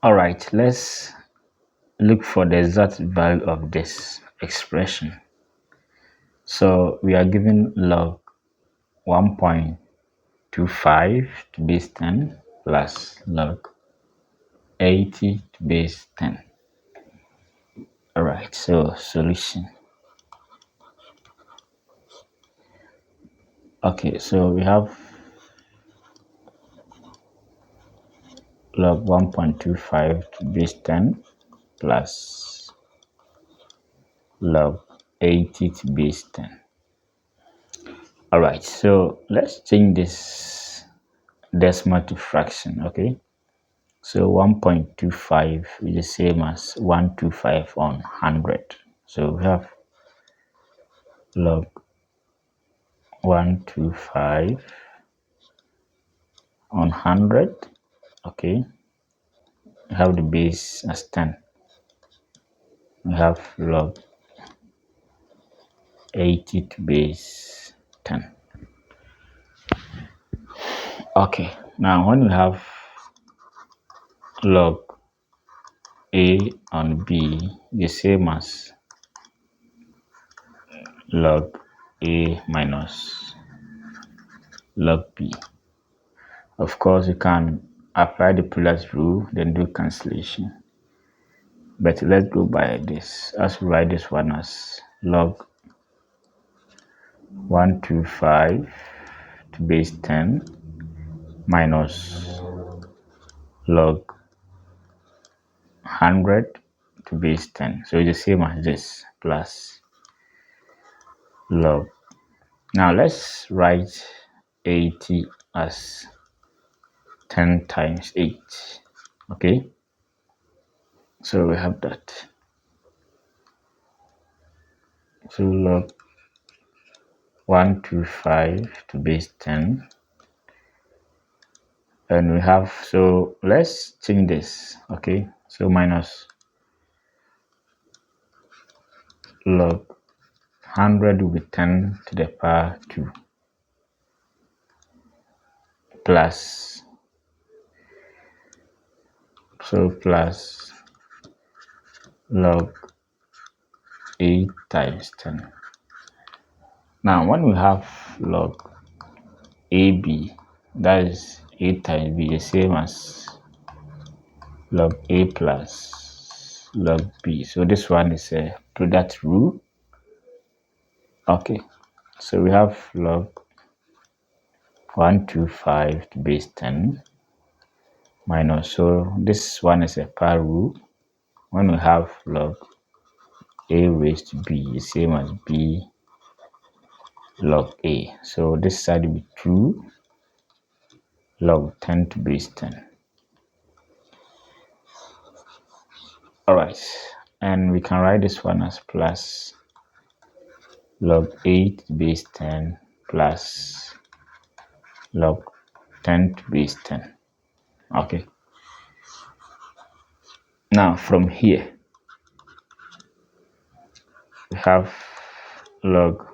All right, let's look for the exact value of this expression. So we are given log 1.25 to base 10 plus log 80 to base 10. All right, so solution. Okay, so we have log 1.25 to base 10 plus log 80 to base 10. All right, so let's change this decimal to fraction. Okay, so 1.25 is the same as 125 on 100. So we have log 125 on 100. Okay, we have the base as 10. We have log 80 to base 10. Okay, now when we have log a on b, the same as log a minus log b. Of course, you can apply the product rule, then do cancellation. But let's go by this. As we write this one as log 125 to base 10 minus log 100 to base 10. So it's the same as this plus log. Now let's write 80 as 10 times 8. Okay, so we have that. So log 125 to base 10, and we have, so let's change this. Okay, so minus log 100 will be 10 to the power 2 plus, so plus log 8 times 10. Now when we have log AB, that is 8 times b, the same as log a plus log b. So this one is a product rule. Okay, so we have log 125 to base 10 minus, so this one is a power rule. When we have log a raised to b, the same as b log a, so this side will be 2 log 10 to base 10. All right, and we can write this one as plus log 8 to base 10 plus log 10 to base 10. Okay, now from here we have log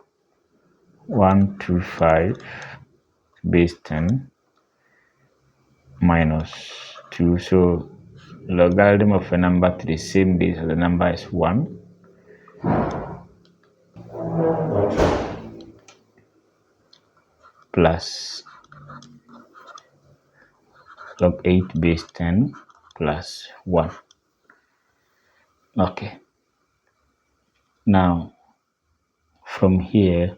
125 base 10 minus 2. So logarithm of a number to the same base as the number is 1 plus log 8 base 10 plus 1. Okay, now from here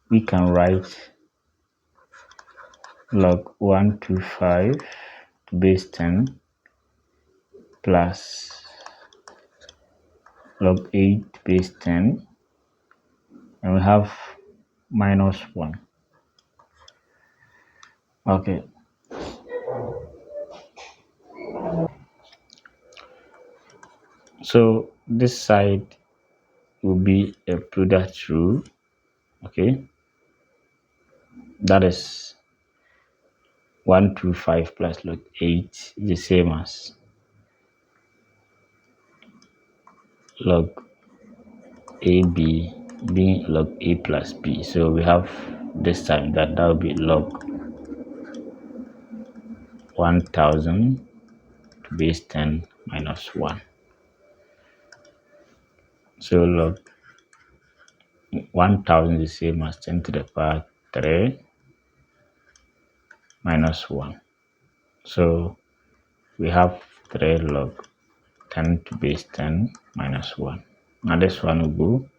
we can write log 125 to base 10 plus log 8 base 10, and we have minus 1. Okay, so this side will be a product rule. Okay, that is 125 plus log 8 is the same as log ab being log a plus b. So we have this time that will be log 1000 to to base 10 minus 1. So log 1000 is the same as 10 to the power 3 minus 1. So we have 3 log 10 to base 10 minus 1. Now this one will go.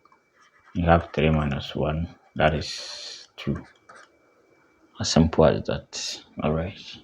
You have 3 minus 1. That is 2. As simple as that. Alright.